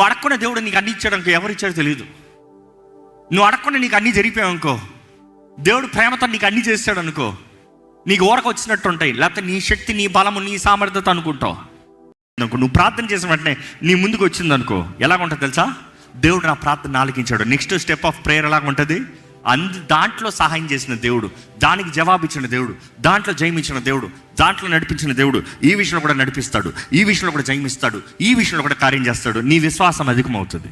నువ్వు అడగకుండా దేవుడు నీకు అన్ని ఇచ్చాడు అనుకో, ఎవరు ఇచ్చాడో తెలియదు. నువ్వు అడగకుండా నీకు అన్నీ జరిగిపోయావు అనుకో, దేవుడు ప్రేమతో నీకు అన్నీ చేస్తాడు అనుకో, నీకు ఊరకు వచ్చినట్టు ఉంటాయి. లేకపోతే నీ శక్తి, నీ బలము, నీ సామర్థ్యత అనుకుంటావు అనుకో. నువ్వు ప్రార్థన చేసిన వెంటనే నీ ముందుకు వచ్చింది అనుకో, ఎలాగుంటుంది తెలుసా? దేవుడు నా ప్రార్థన ఆలకించాడు. నెక్స్ట్ స్టెప్ ఆఫ్ ప్రేయర్ ఎలాగుంటుంది? దాంట్లో సహాయం చేసిన దేవుడు, దానికి జవాబిచ్చిన దేవుడు, దాంట్లో జయమిచ్చిన దేవుడు, దాంట్లో నడిపించిన దేవుడు ఈ విషయంలో కూడా నడిపిస్తాడు, ఈ విషయంలో కూడా జయమిస్తాడు, ఈ విషయంలో కూడా కార్యం చేస్తాడు. నీ విశ్వాసం అధికమవుతుంది.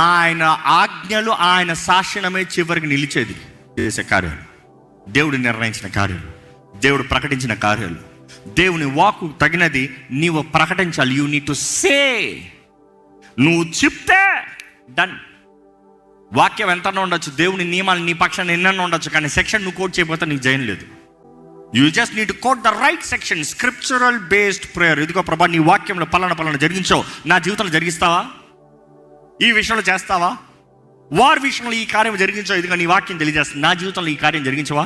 ఆయన ఆజ్ఞలు, ఆయన శాసనమే చివరికి నిలిచేది. చేసే కార్యాలు, దేవుడు నిర్ణయించిన కార్యాలు, దేవుడు ప్రకటించిన కార్యాలు, దేవుని వాక్కు తగినది నీవు ప్రకటించాలి. You need to say. నువ్వు చెప్తే డన్. వాక్యం ఎంతన్నా ఉండొచ్చు, దేవుని నియమాలు నీ పక్షాన్ని ఎన్నన్నా ఉండొచ్చు, కానీ సెక్షన్ నువ్వు కోట్ చేయకపోతే నీకు జయం లేదు. You just need to coat the right section, scriptural based prayer. ఇదిగో ప్రభా, నీ వాక్యంలో పలానా జరిగించావు, నా జీవితంలో జరిగిస్తావా? ఈ విషయంలో చేస్తావా? వారి విషయంలో ఈ కార్యం జరిగించావు, ఇదిగో నీ వాక్యం తెలియజేస్తుంది, నా జీవితంలో ఈ కార్యం జరిగించవా?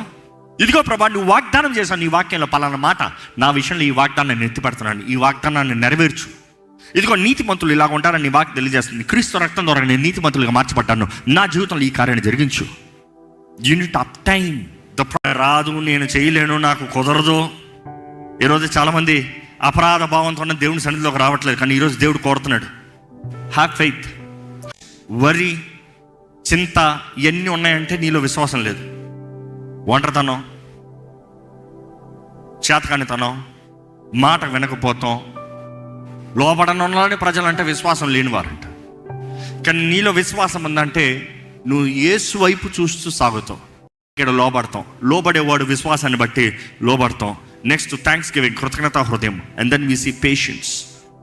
ఇదిగో ప్రభా, నువ్వు వాగ్దానం చేశావు, నీ వాక్యంలో పలానా మాట, నా విషయంలో ఈ వాగ్దానాన్ని ఎత్తిపెడుతున్నాను, ఈ వాగ్దానాన్ని నెరవేర్చు. ఇదిగో నీతిమంతులు ఇలాగ ఉంటారని నీ వాక్యం తెలియజేస్తుంది. క్రీస్తు రక్తం ద్వారా నేను నీతిమంతులుగా మార్చబడ్డాను, నా జీవితంలో ఈ కార్యాన్ని జరిగించు. Unit up time. రాదు, నేను చేయలేను, నాకు కుదరదు. ఈరోజు చాలామంది అపరాధ భావంతో దేవుని సన్నిధిలోకి రావట్లేదు, కానీ ఈరోజు దేవుడు కోరుతున్నాడు, హ్యావ్ ఫెయిత్. వరి, చింత ఇవన్నీ ఉన్నాయంటే నీలో విశ్వాసం లేదు. ఒంటరితనం, చేతకానితనం, మాట వినకపోతాం, లోబడనని ప్రజలంటే విశ్వాసం లేనివారంట. కానీ నీలో విశ్వాసం ఉందంటే నువ్వు యేసు వైపు చూస్తూ సాగుతావు. ఇక్కడ లోబడతాం, లోబడేవాడు విశ్వాసాన్ని బట్టి లోబడతాం. నెక్స్ట్ థ్యాంక్స్ గివింగ్, కృతజ్ఞతా హృదయం, and then we see patience.